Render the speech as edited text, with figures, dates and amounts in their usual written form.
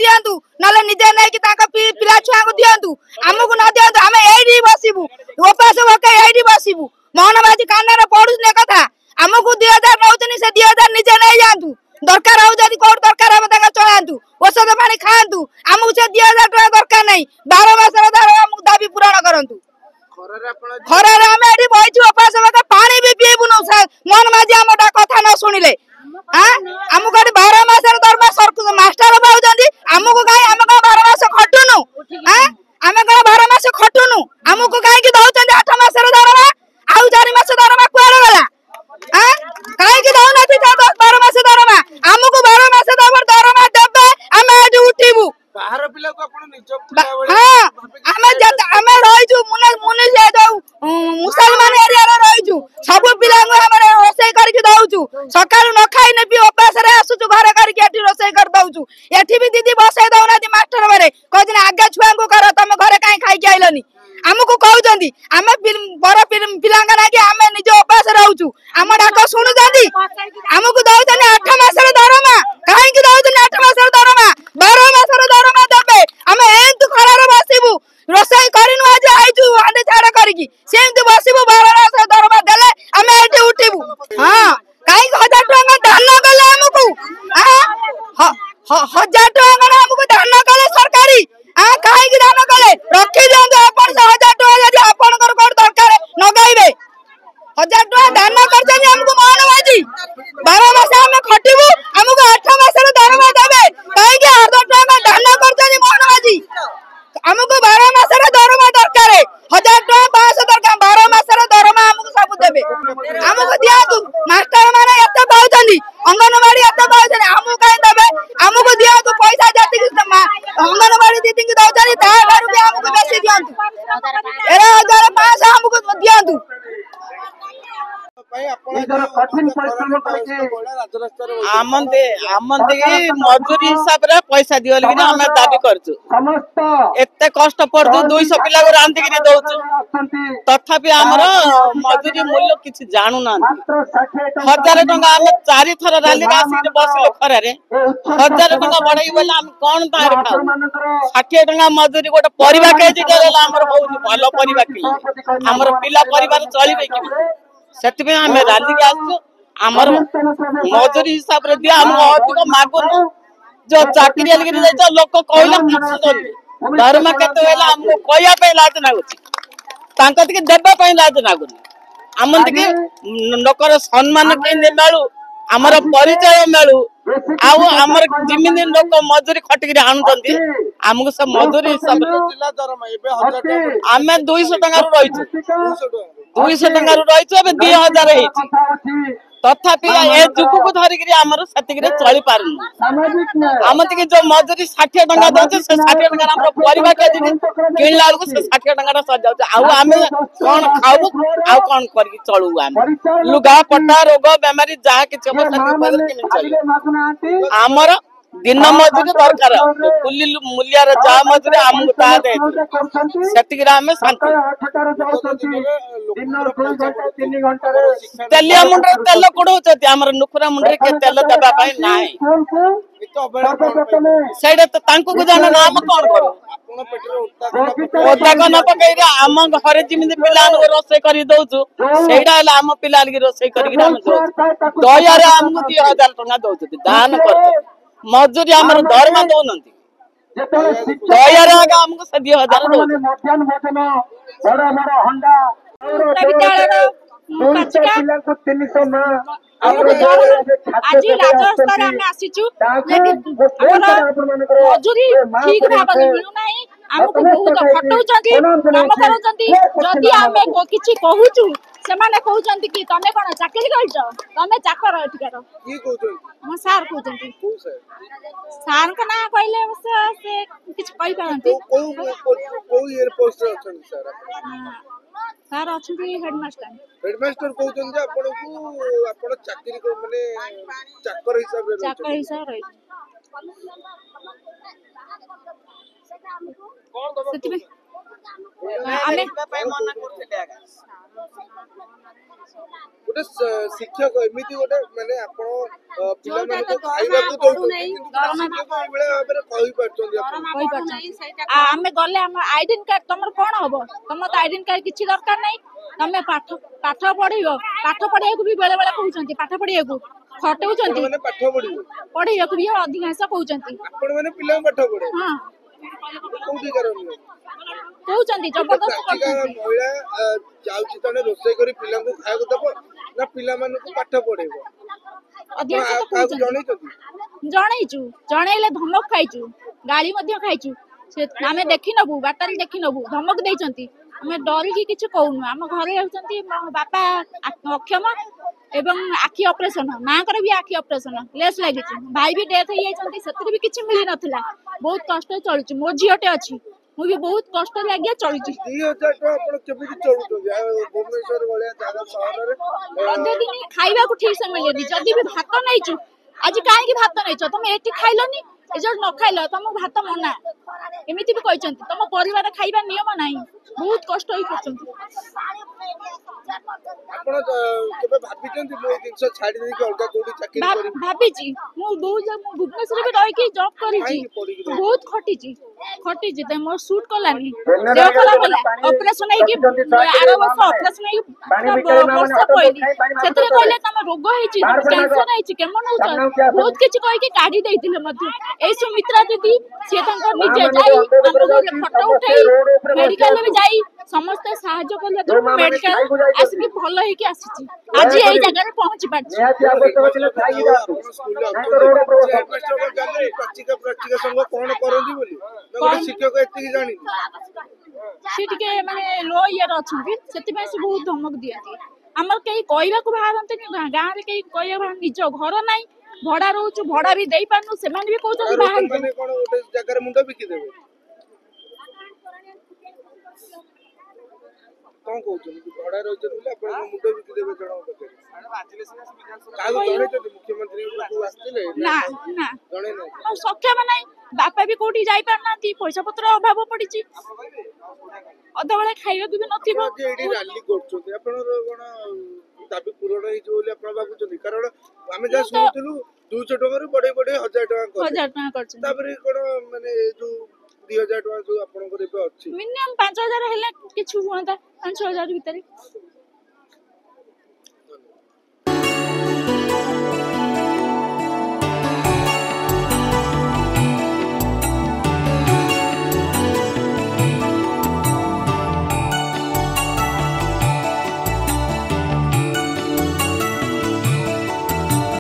दियंतु नले निजे नै कि ताका पिला छुआ को दियंतु हमको न दियंतु हम एडी बसिबु उपास भके एडी बसिबु मोहनबाजी कान रे पडु ने कथा हमको 2000 नौचनी से 2000 निजे नै जांतु दरकार हो जदी कोड दरकार हम ताका चलांतु औषध पानी खांतु हमको से 2000 टका दरकार नै 12 मास रे दार हमको दाबी पूर्ण करंतु खरा रे हम एडी बइछु उपास भके पानी भी पीबु न मोहनबाजी हमटा कथा न सुनिले हां हमको 12 मास रे दरमा सरकु मास्टर बाउजंदी हमको काई हम का 12 मास खटुनु हां हम का 12 मास खटुनु हमको काई कि दउचंदी 8 मास रे दरमा आउ 4 मास दरमा कुआड़ गला हां काई कि दउ नथि 12 मास दरमा हमको 12 मास दरमा देबे हम एडी उठिबु बाहर पिला को अपन निज पिला हां हम रहिजु मुनि जे दउ मुसलमान एरिया रे रहिजु सब पिला को हमरे रोसई करके दउजु सकाळ न खाइ ने पि उपास रे आसुजु घरे करके एठी रोसई कर दउजु एठी भी दीदी बसै दउनाती मास्टर मारे कहजन आगे छुआ को कर तमे घरे काई खाइ के आइलनी हमको कहउजंदी हम बड़ पिलांगा लागी हम निज उपास रहउजु हम डाक सुनु जंदी हमको दउजन 8 मास रे दरमा काई कि दउजन 8 मास रे दरमा 12 मास रे दरमा देबे हम एंतु खरा रे बसिबु रोसई करिनु आज आइजु आंदे छाड़ा करिकी सेंतु बसिबु 12 मास रे दरमा देले हम एठी उठिबु हां काई 1000 टका दान गले हमको हां 1000 टका हमको दान गले सरकारी हां काई कि दान गले रखि दियंतु अपन 1000 टका यदि अपन कर कोड दरकार नगाइबे 1000 टका दान करछनी हमको मोहनबाजी 12 मास हम खटिबु हमको 8 मास रे दरमा देबे काई कि 8 टका दान करछनी मोहनबाजी हमको 12 मास रे दरमा दरकार 1000 टका 500 दरकार 12 मास रे दरमा हमको सब देबे हमको दियातु मास्टर माने एते पाउछनी अंगनवाड़ी एते पाउछनी हमको काई देबे हमको दियातु पैसा जति कि अंगनवाड़ी दीदी कि दउछनी ता बारू भी हमको बेसी दियंतु 11500 हमको दियंतु मजूरी हिसाब रे पैसा दियो लेकिन हम दाबी करछु एते कष्ट पड़छु 200 पिला को रांधी के दउछु तथापि हमर मजूरी मूल्य किछ जानू ना 1000 टका हम 4 थर राली आसी के बसले खरा रे 1000 टका बढ़ाई बोला हम कोन तार खाऊ 60 टका मजूरी गोटे परिवार के जे गेला हमर बहुत भलो परिवार के हमर पिला परिवार चलिबे कि सेति में हम राली के आसु हमर मजूरी हिसाब रे दिया हम अधिक मागुनु जो चाकरी लेके जाय लोक कहला किछ दरमा केते वेला हमको कहया पे लाज ना होची तांका के देबा पे लाज ना गुनी हमन के लोकर सम्मान के मेलु हमर परिचय मेलु आउ हमर जिमिन लोक मजूरी खटि के आनुचंदी हमको सब मजूरी हिसाब रे जिला दरमा एबे 1000 टका हमें 200 टका रो रहिछु 200 टका रो रहिछु एबे 2000 हेछि तथापि ए जुकु को धरि के हमर सतिक रे चली पारनु हमत के जो मजूरी 60 टका दउछ से 60 टका हमर परिवार के किन लाल को से 60 टका सज जाउछ आउ हमें कोन खाऊ आउ कोन करी चलू हम लुगा पट्टा रोग बेमारी जा के छब सतिक बदल के चली हमर दिन मजूरी दरकार कुल्ली मूल्य रे जा मजूरी हमको ता दे सतिक रे हमें शांति तेलिया मुंडे तेल कोडौचती हमर नुखरा मुंडे के तेल देबा पाई नाही सेडे तो तांको को जाना नाम कोन करू आपण पेटरे उठता को न पकई रे हम घरे जिमिन पिलान को रोसई करी दउछु सेडा हला हम पिला लगी रोसई करी हम दउछु दया रे हमको 2000 टका दउछु दान कर मजूरी हमर दरमा दउनंती दया रे हमको 2000 दउछु मध्याह्न भोजन बड़ा बड़ा हंडा विद्यालय आज राजस्तर हम आसीचु लेकिन मजूरी ठीक भाव मिलु नाही हमको बहुत खटौचंती काम करचंती जदी हमें किछि कहूचु से माने कहउचंती कि तमे कोन चाकरी करछ तमे चाकर एठिकार की कहउछ हम सार कहउचंती सार का ना कहले से किछ कहि पारंती को ईयर पोस्ट अछन सर सार अछंती हेडमास्टर कहउचन जे आपन को आपन चाकरी को माने चाकर हिसाब रे रही ସେଥିପାଇଁ ଆମେ ମନା କରୁଥିଲେ ଆଜ୍ଞା। ଗୋଟେ ଶିକ୍ଷକ ଏମିତି ଗୋଟେ ମାନେ ଆପଣ ପିଲାମାନଙ୍କୁ ଖାଇବାକୁ ଦଉଛନ୍ତି କିନ୍ତୁ ଶିକ୍ଷକ ଏଇଭଳିଆ ଭାବରେ କହିପାରୁଛନ୍ତି ଆପଣ ଆମେ ଗଲେ ଆମ ଆଇଡେଣ୍ଟି କାର୍ଡ ତମର କଣ ହବ? ତମର ତ ଆଇଡେଣ୍ଟି କାର୍ଡ କିଛି ଦରକାର ନାହିଁ। ତମେ ପାଠ ପଢେଇବ, ପାଠ ପଢିବାକୁ ବି ବେଳେ ବେଳେ କହୁଛନ୍ତି, ପାଠ ପଢିବାକୁ ଖଟଉଛନ୍ତି, ମାନେ ପାଠ ପଢିବେ ପଢେଇବାକୁ ବି ଅଧିକାଂଶ କହୁଛନ୍ତି। ଆପଣ ମାନେ ପିଲାଙ୍କୁ ପାଠ ପଢେ ହଁ କୋଉଠି କାରଣ କହୁଛନ୍ତି, ଜବରଦସ୍ତ ପ୍ରାଚିକା କରୁଛନ୍ତି। ମହିଳା ଯାଉଛି ଜଣେ ରୋଷେଇ କରି ପିଲାଙ୍କୁ ଖାଇବାକୁ ଦବ ନା ପିଲାମାନଙ୍କୁ ପାଠ ପଢେଇବ? ଅଧିକାଂଶ ତ କାହାକୁ କହୁଛନ୍ତି। ଜଣେଇଛନ୍ତି? ଜଣେଇଛୁ, ଜଣେଇଲେ ଧମକ ଖାଇଛୁ, ଗାଳି ମଧ୍ୟ ଖାଇଛୁ। ଆମେ ଦେଖିନବୁ, ବାଟରେ ଦେଖିନବୁ, ଧମକ ଦେଇଛନ୍ତି। ଆମେ ଡରିକି କିଛି କହୁନୁ। ଆମ ଘରେ ହେଉଛନ୍ତି ମୋ ବାପା ଅକ୍ଷମ ଏବଂ ଆଖି ଅପରେସନ, ମାଙ୍କର ବି ଆଖି ଅପରେସନ, ଲେସ୍ ଲାଗିଛି। ଭାଇ ବି ଡେଥ୍ ହେଇଯାଇଛନ୍ତି, ସେଥିରେ ବି କିଛି ମିଳି ନଥିଲା। ବହୁତ କଷ୍ଟରେ ଚଳୁଛୁ। ମୋ ଝିଅଟେ ଅଛି, ମୁଁ ବି ବହୁତ କଷ୍ଟ ଲାଗିଆ ଚଳୁଛି। 2000 ଟଙ୍କା ଆପଣ କେମିତି ଚଳୁଛନ୍ତି? ଆଉ ଭୁବନେଶ୍ୱର ଭଳିଆ ଜାଗା ସହରରେ ଅଧେ ଦିନ ଖାଇବାକୁ ଠିକ ସେ ମିଳେନି। ଯଦି ବି ଭାତ ନେଇଛୁ, ଆଜି କାହିଁକି ଭାତ ନେଇଛ? ତମେ ଏଠି ଖାଇଲନି, ଏ ଯୋଉ ନ ଖାଇଲ ତମକୁ ଭାତ ମନା, ଏମିତି ବି କହିଛନ୍ତି। ତମ ପରିବାର ଖାଇବା ନିୟମ ନାହିଁ। ବହୁତ କଷ୍ଟ ହେଇ କରୁଛନ୍ତି। ଆପଣ କେବେ ଭାବିଛନ୍ତି ମୁଁ ଏଇ ଜିନିଷ ଛାଡି ଦେଇକି ଅଲଗା କୋଉଠି ଚାକିରି କରିବି? ଭାବିଛି। ମୁଁ ଭୁବନେଶ୍ୱରରେ ବି ରହିକି ଜବ୍ କରିଛି, ବହୁତ ଖଟିଛି। ମୋ ସୁଟ୍ କଲାନି, ଦେହ ଖରାପ ହେଲା, ଅପରେସନ ହେଇକି ଆର ବର୍ଷ ଅପରେସନ ହେଇକି ବର୍ଷେ ପଇଲି। ସେଥିରେ କହିଲେ ତମ ରୋଗ ହେଇଛି, କ୍ୟାନ୍ସର ହେଇଛି, କେମନ ହଉଛ, ବହୁତ କିଛି କହିକି କାଢି ଦେଇଥିଲେ ମଧ୍ୟ। ଏଇ ସୁମିତ୍ରା ଦିଦି, ସିଏ ତାଙ୍କ ନିଜେ ଯାଇ ଆମ ଘରେ ଫଟୋ ଉଠେଇ ମେଡିକାଲ ବି ଯାଇ ସମସ୍ତେ ସାହାଯ୍ୟ କଲେ, ମେଡିକାଲ ଆସିକି ଭଲ ହେଇକି ଆସିଛି। ଆଜି ଏଇ ଜାଗାରେ ପହଞ୍ଚି ପାରିଛି। ପ୍ରାଚିକା ସଂଘ କଣ କରନ୍ତି ବୋଲି ଗୋଟେ ଶିକ୍ଷକ ଏତିକି ଜାଣିନି। ସେ ଟିକେ ମାନେ ଲୋ ଇଏରେ ଅଛନ୍ତି, ସେଥିପାଇଁ ସେ ବହୁତ ଧମକ ଦିଅନ୍ତି। ଆମର କେହି କହିବାକୁ ବାହାରନ୍ତିନି, ଗାଁରେ କେହି କହିବାକୁ ବାହାରନ୍ତି। ନିଜ ଘର ନାହିଁ, ଭଡା ରହୁଛୁ, ଭଡା ବି ଦେଇ ପାରୁନୁ। ସେମାନେ ବି କହୁଛନ୍ତି ବାହାରି ମାନେ କଣ ଗୋଟେ ଜାଗାରେ ମୁଣ୍ଡ ବିକିଦେବେ? କଣ କହୁଛନ୍ତି? ଭଡା ରହିଛନ୍ତି ବୋଲି ଆପଣଙ୍କ ମୁଣ୍ଡ ବିକିଦେବେ ଜଣଙ୍କ ପାଖରେ? କାହାକୁ ଜଣେଇଛନ୍ତି? ମୁଖ୍ୟମନ୍ତ୍ରୀ ପାଖକୁ ଆସିଥିଲେ? ନା ନା, ଜଣେଇ ନାହାନ୍ତି। ଆଉ ସକ୍ଷମ ନାହିଁ। ବାପା ବି କୋଉଠି ଯାଇପାରୁନାହାନ୍ତି, ପଇସା ପତ୍ର ଅଭାବ ପଡିଛି। ଅଧବେଳେ ଖାଇବାକୁ ବି ନଥିବ। ଆପଣ ଏଇଠି ରାଲି କରୁଛନ୍ତି, ଆପଣଙ୍କର କଣ ଦାବି ପୂରଣ ହେଇଯିବ ବୋଲି ଆପଣ ଭାବୁଛନ୍ତି? କାରଣ ଆମେ ଯାହା ଶୁଣୁଥିଲୁ 200 ଟଙ୍କାରୁ ବଢେଇ 1000 ଟଙ୍କା କଲେ। 1000 ଟଙ୍କା କରିଛନ୍ତି। ତାପରେ କଣ ମାନେ ଯୋଉ 2000 ଟଙ୍କା ଯୋଉ ଆପଣଙ୍କର ଏବେ ଅଛି, ମିନିମମ୍ 5000 ହେଲେ କିଛି ହୁଅନ୍ତା, 5-6 ହଜାର ଭିତରେ।